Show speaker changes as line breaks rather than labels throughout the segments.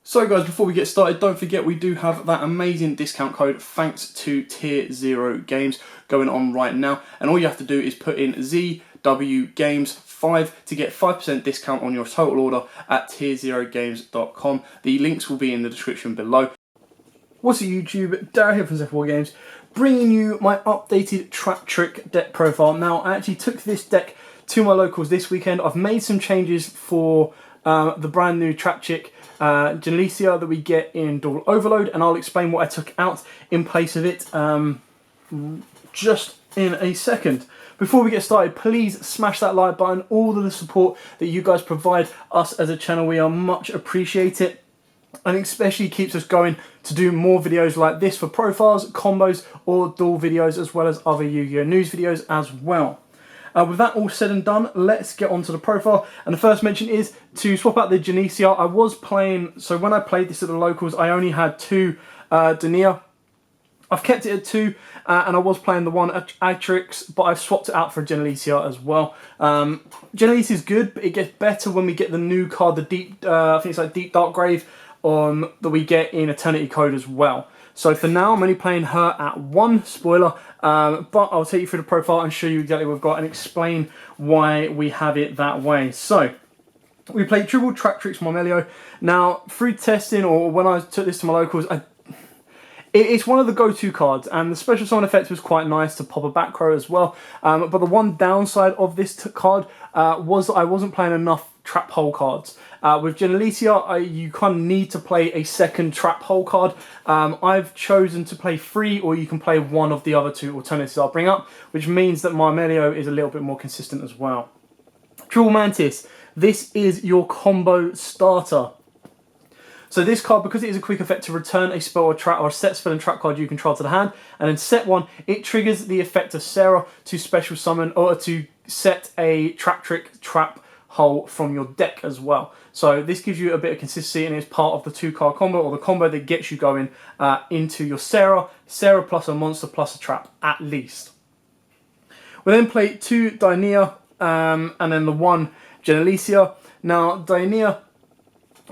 So guys, before we get started, don't forget we do have that amazing discount code thanks to Tier 0 Games going on right now. And all you have to do is put in ZW Games 5 to get 5% discount on your total order at tier0games.com. The links will be in the description below. What's up YouTube, Darryl here from Z4 Games, bringing you my updated Traptrix deck profile. Now, I actually took this deck to my locals this weekend. I've made some changes for the brand new Traptrix Genelicia that we get in Double Overload, and I'll explain what I took out in place of it just in a second. Before we get started, please smash that like button. All of the support that you guys provide us as a channel, we are much appreciated, and especially keeps us going to do more videos like this for profiles, combos, or duel videos, as well as other Yu-Gi-Oh news videos as well. With that all said and done, let's get on to the profile. And the first mention is to swap out the Genelicia. I was playing, so when I played this at the locals, I only had two Dania. I've kept it at two, and I was playing the one at Traptrix, but I've swapped it out for Genelicia as well. Genelicia is good, but it gets better when we get the new card, the Deep, I think it's like Deep Dark Grave, that we get in Eternity Code as well. So for now, I'm only playing her at 1, spoiler, but I'll take you through the profile and show you exactly what we've got and explain why we have it that way. So, we played triple Traptrix Marmelio. Now, through testing, or when I took this to my locals, it's one of the go-to cards, and the special summon effect was quite nice to pop a back row as well. But the one downside of this card was that I wasn't playing enough trap hole cards. With Genelicia, you kind of need to play a second trap hole card. I've chosen to play 3, or you can play one of the other 2 alternatives I'll bring up, which means that Marmelio is a little bit more consistent as well. Triple Mantis, this is your combo starter. So this card, because it is a quick effect to return a spell or trap or a set spell and trap card you control to the hand, and then set 1, it triggers the effect of Sarah to special summon or to set a Traptrix trap hole from your deck as well. So this gives you a bit of consistency, and it's part of the 2-card combo, or the combo that gets you going into your Sarah plus a monster plus a trap at least. We then play 2 Dania and then the 1 Genelicia. Now Dania,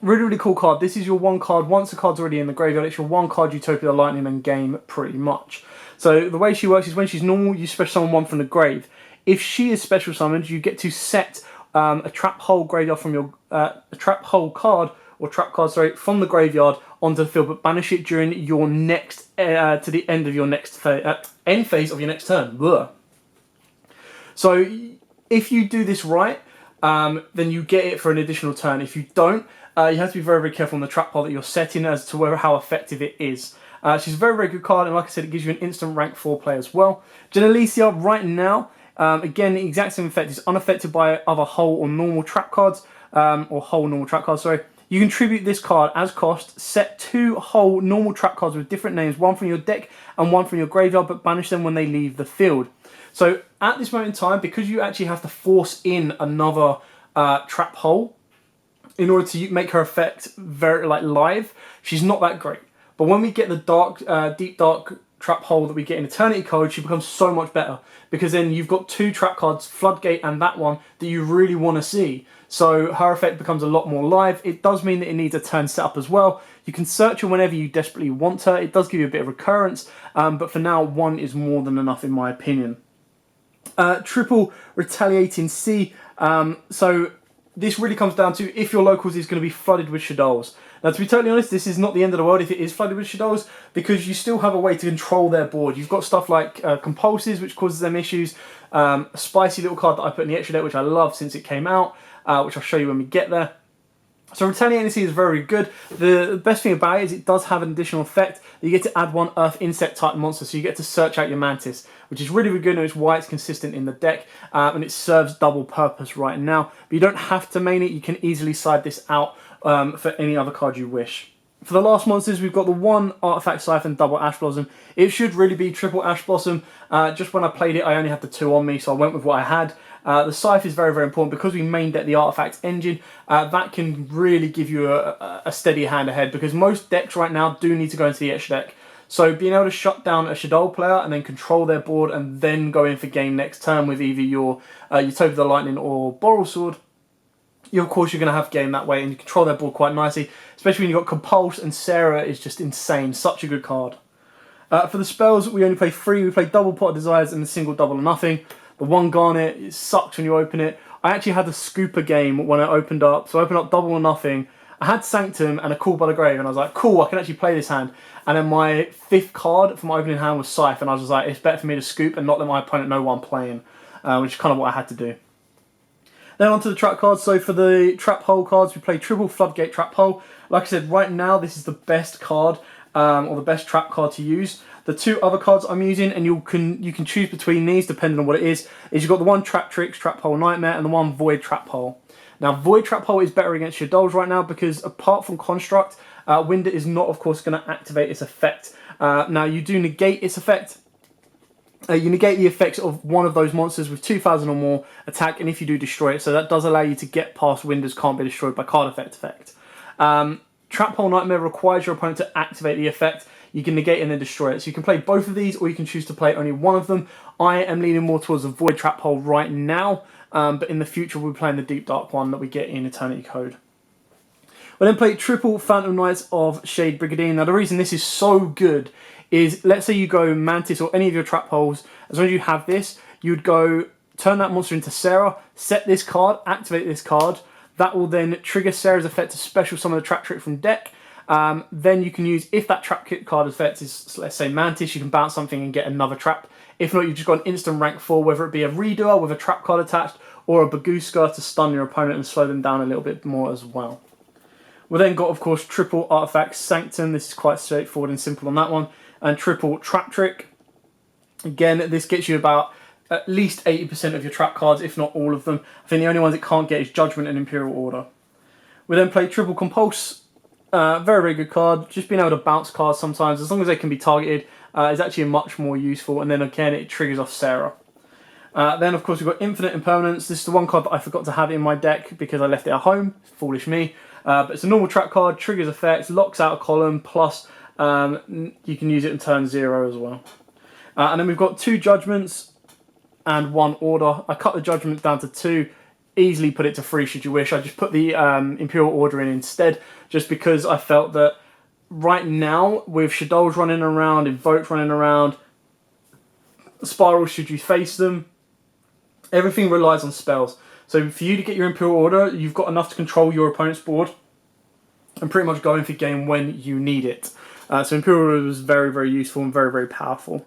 really cool card. This is your 1 card. Once the card's already in the graveyard, it's your 1 card Utopia Lightning and game pretty much. So the way she works is when she's normal, you special summon 1 from the grave. If she is special summoned, you get to set a trap hole graveyard from your a trap hole card or trap card, sorry, from the graveyard onto the field, but banish it during your next to the end of your next end phase of your next turn. Blah. So if you do this right, then you get it for an additional turn. If you don't, you have to be very careful on the trap hole that you're setting as to how effective it is. She's a very good card, and like I said, it gives you an instant rank 4 play as well. Genelicia right now, again, the exact same effect is unaffected by other whole or normal trap cards, or whole normal trap cards, sorry. You can tribute this card as cost, set 2 whole normal trap cards with different names, 1 from your deck and 1 from your graveyard, but banish them when they leave the field. So at this moment in time, because you actually have to force in another trap hole in order to make her effect very live, she's not that great. But when we get the Deep Dark trap hole that we get in Eternity Code, she becomes so much better, because then you've got 2 trap cards, Floodgate and that one, that you really want to see. So her effect becomes a lot more live. It does mean that it needs a turn setup as well. You can search her whenever you desperately want her. It does give you a bit of recurrence, but for now, 1 is more than enough in my opinion. Triple Retaliating Sea. So this really comes down to if your locals is going to be flooded with Shadows. Now, to be totally honest, this is not the end of the world if it is flooded with Shadows, because you still have a way to control their board. You've got stuff like Compulses, which causes them issues, a spicy little card that I put in the extra deck, which I love since it came out, which I'll show you when we get there. So Retaliating Sea is very good. The best thing about it is it does have an additional effect. You get to add 1 Earth Insect type monster, so you get to search out your Mantis, which is really good, and it's why it's consistent in the deck, and it serves double purpose right now. But you don't have to main it. You can easily side this out for any other card you wish. For the last monsters, we've got the 1 Artifact Siphon, double Ash Blossom. It should really be triple Ash Blossom. Just when I played it, I only had the 2 on me, so I went with what I had. The Scythe is very important because we main deck the Artifact engine. That can really give you a steady hand ahead, because most decks right now do need to go into the extra deck. So being able to shut down a Shadow player and then control their board and then go in for game next turn with either your Utopia the Lightning or Boral Sword, of course you're going to have game that way, and you control their board quite nicely, especially when you've got Compulse, and Sarah is just insane, such a good card. For the spells, we only play 3. We play double Pot of Desires and a single double or nothing. The 1 Garnet, it sucks when you open it. I actually had the Scooper game when I opened up, so I opened up double or nothing. I had Sanctum and a Call by the Grave, and I was like, cool, I can actually play this hand. And then my 5th card from my opening hand was Scythe, and I was just like, it's better for me to scoop and not let my opponent know what I'm playing, which is kind of what I had to do. Then onto the trap cards. So for the trap hole cards, we play triple Floodgate Trap Hole. Like I said, right now this is the best card, or the best trap card to use. The 2 other cards I'm using, and you can choose between these depending on what it is you've got the 1 Traptrix Trap Hole Nightmare and the 1 Void Trap Hole. Now Void Trap Hole is better against your dolls right now because apart from Construct, Winder is not of course going to activate its effect. Now you do negate its effect. You negate the effects of one of those monsters with 2,000 or more attack, and if you do, destroy it. So that does allow you to get past Winder's can't be destroyed by card effect. Trap Hole Nightmare requires your opponent to activate the effect. You can negate and then destroy it. So you can play both of these, or you can choose to play only one of them. I am leaning more towards the Void Trap Hole right now, but in the future we'll be playing the Deep Dark one that we get in Eternity Code. We'll then play triple Phantom Knights of Shade Brigandine. Now the reason this is so good is, let's say you go Mantis or any of your trap holes, as long as you have this, you'd go turn that monster into Sarah, set this card, activate this card. That will then trigger Sarah's effect to special summon the Traptrix from deck. Then you can use, if that trap kit card effect is, let's say Mantis, you can bounce something and get another trap. If not, you've just got an instant rank 4, whether it be a Redoer with a trap card attached, or a Baguska to stun your opponent and slow them down a little bit more as well. We've then got, of course, triple Artifact Sanctum. This is quite straightforward and simple on that one. And triple Traptrix. Again, this gets you about at least 80% of your trap cards, if not all of them. I think the only ones it can't get is Judgment and Imperial Order. We then play triple Compulse. Very, very good card. Just being able to bounce cards sometimes, as long as they can be targeted, is actually much more useful. And then again, it triggers off Sarah. Then, of course, we've got Infinite Impermanence. This is the one card that I forgot to have in my deck because I left it at home. Foolish me. But it's a normal trap card, triggers effects, locks out a column, plus you can use it in turn 0 as well. And then we've got 2 Judgments and 1 Order. I cut the Judgments down to 2. Easily put it to 3 should you wish. I just put the Imperial Order in instead, just because I felt that right now, with Shadows running around, Invoke running around, Spirals should you face them, everything relies on spells. So for you to get your Imperial Order, you've got enough to control your opponent's board and pretty much go in for game when you need it. So Imperial Order was very, very useful and very, very powerful.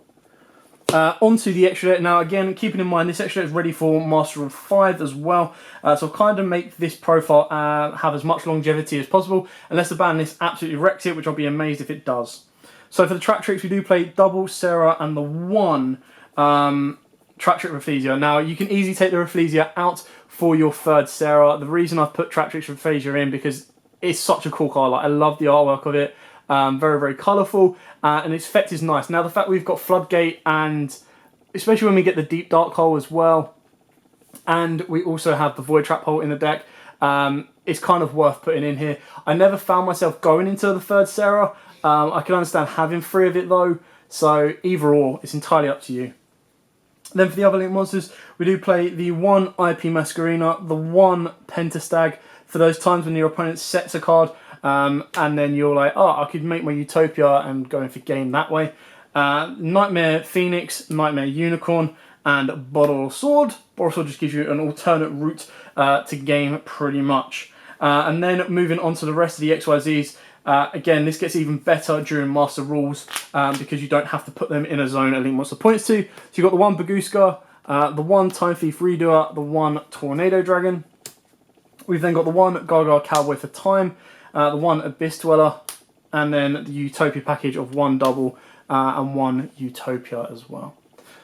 Onto the extra deck. Now again, keeping in mind this extra deck is ready for Master of 5 as well. So I've kind of make this profile have as much longevity as possible, unless the ban list absolutely wrecks it, which I'll be amazed if it does. So for the Traptrix, we do play double Sarah and the 1 Traptrix Rafflesia. Now you can easily take the Rafflesia out for your 3rd Sarah. The reason I've put Traptrix Rafflesia in because it's such a cool card. Like, I love the artwork of it. Very, very colourful, and its effect is nice. Now the fact we've got Floodgate, and especially when we get the Deep Dark Hole as well, and we also have the Void Trap Hole in the deck, it's kind of worth putting in here. I never found myself going into the 3rd Sarah. I can understand having 3 of it though, so either or, it's entirely up to you. Then for the other Link monsters, we do play the 1 IP Masquerena, the 1 Pentastag, for those times when your opponent sets a card, and then you're like, oh, I could make my Utopia and go in for game that way. Nightmare Phoenix, Nightmare Unicorn, and Bottle Sword. Bottle Sword just gives you an alternate route to game pretty much. And then moving on to the rest of the XYZs, again, this gets even better during Master Rules because you don't have to put them in a zone a Link monster points to. So you've got the 1 Baguska, the 1 Time Thief Redoer, the 1 Tornado Dragon. We've then got the 1 Gaga Cowboy for Time, the 1 Abyss Dweller, and then the Utopia package of 1 double and 1 Utopia as well.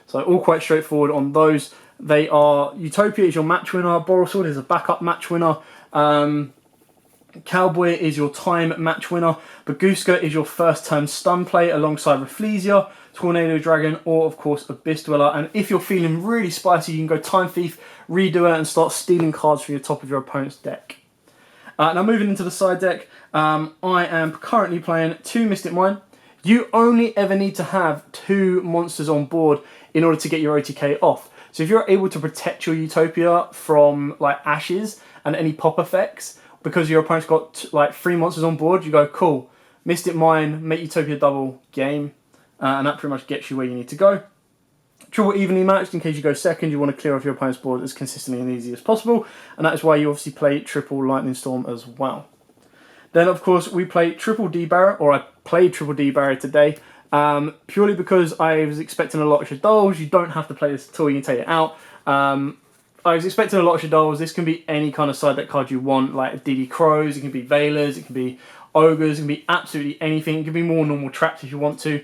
So all quite straightforward on those. They are, Utopia is your match winner, Boral Sword is a backup match winner, Cowboy is your time match winner, Baguska is your first turn stun play alongside Rafflesia, Tornado Dragon, or of course Abyss Dweller. And if you're feeling really spicy, you can go Time Thief, Redoer, and start stealing cards from your top of your opponent's deck. Now moving into the side deck, I am currently playing 2 Mystic Mine. You only ever need to have 2 monsters on board in order to get your OTK off. So if you're able to protect your Utopia from like ashes and any pop effects, because your opponent's got like 3 monsters on board, you go, cool, Mystic Mine, make Utopia double, game, and that pretty much gets you where you need to go. Triple evenly matched, in case you go second, you want to clear off your opponent's board as consistently and easy as possible, and that is why you obviously play triple Lightning Storm as well. Then of course we play triple D Barrier, or I played triple D Barrier today, purely because I was expecting a lot of Shaddolls. You don't have to play this at all, you can take it out. I was expecting a lot of Shaddolls. This can be any kind of side deck card you want, like DD Crows, it can be Veilers, it can be Ogres, it can be absolutely anything. It can be more normal traps if you want to.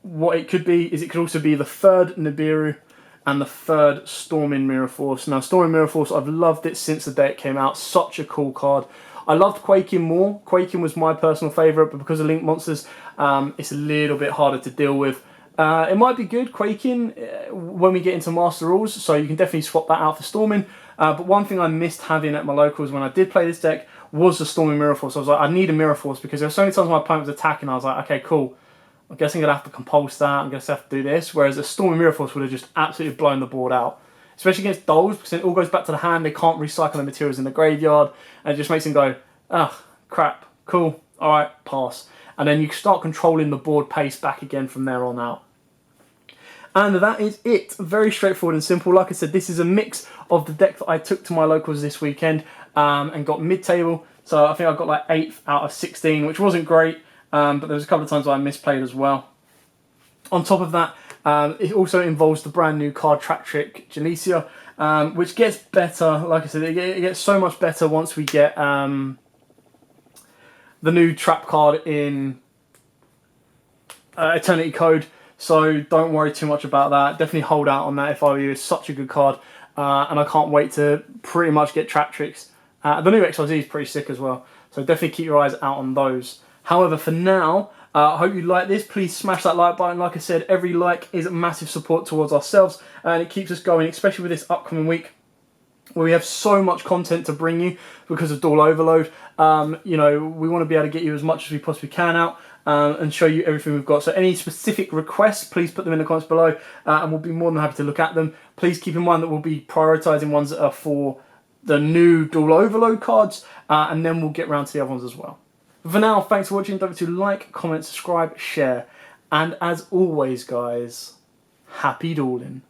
What it could be is it could also be the 3rd Nibiru and the 3rd Storming Mirror Force. Now, Storming Mirror Force, I've loved it since the day it came out. Such a cool card. I loved Quaking more. Quaking was my personal favourite, but because of Link Monsters, it's a little bit harder to deal with. It might be good, Quaking, when we get into Master Rules, so you can definitely swap that out for Storming. But one thing I missed having at my locals when I did play this deck was the Storming Mirror Force. I was like, I need a Mirror Force, because there were so many times my opponent was attacking, I was like, okay, cool. I guess I'm going to have to compulse that, I'm going to have to do this, whereas a Storming Mirror Force would have just absolutely blown the board out. Especially against Dolls, because it all goes back to the hand, they can't recycle the materials in the graveyard, and it just makes them go, ugh, crap, cool, alright, pass. And then you start controlling the board pace back again from there on out. And that is it. Very straightforward and simple. Like I said, this is a mix of the deck that I took to my locals this weekend and got mid-table. So I think I got like 8th out of 16, which wasn't great. But there was a couple of times I misplayed as well. On top of that, it also involves the brand new card Traptrix Jalecia, which gets better. Like I said, it gets so much better once we get the new trap card in Eternity Code. So don't worry too much about that. Definitely hold out on that if I were you. It's such a good card. And I can't wait to pretty much get Traptrix. The new XYZ is pretty sick as well. So definitely keep your eyes out on those. However, for now, I hope you like this. Please smash that like button. Like I said, every like is a massive support towards ourselves. And it keeps us going, especially with this upcoming week, where we have so much content to bring you because of Duel Overload. You know, we want to be able to get you as much as we possibly can out. And show you everything we've got. So any specific requests, please put them in the comments below, and we'll be more than happy to look at them. Please keep in mind that we'll be prioritising ones that are for the new Duel Overload cards, and then we'll get around to the other ones as well. But for now, thanks for watching. Don't forget to like, comment, subscribe, share, and as always, guys, happy dueling.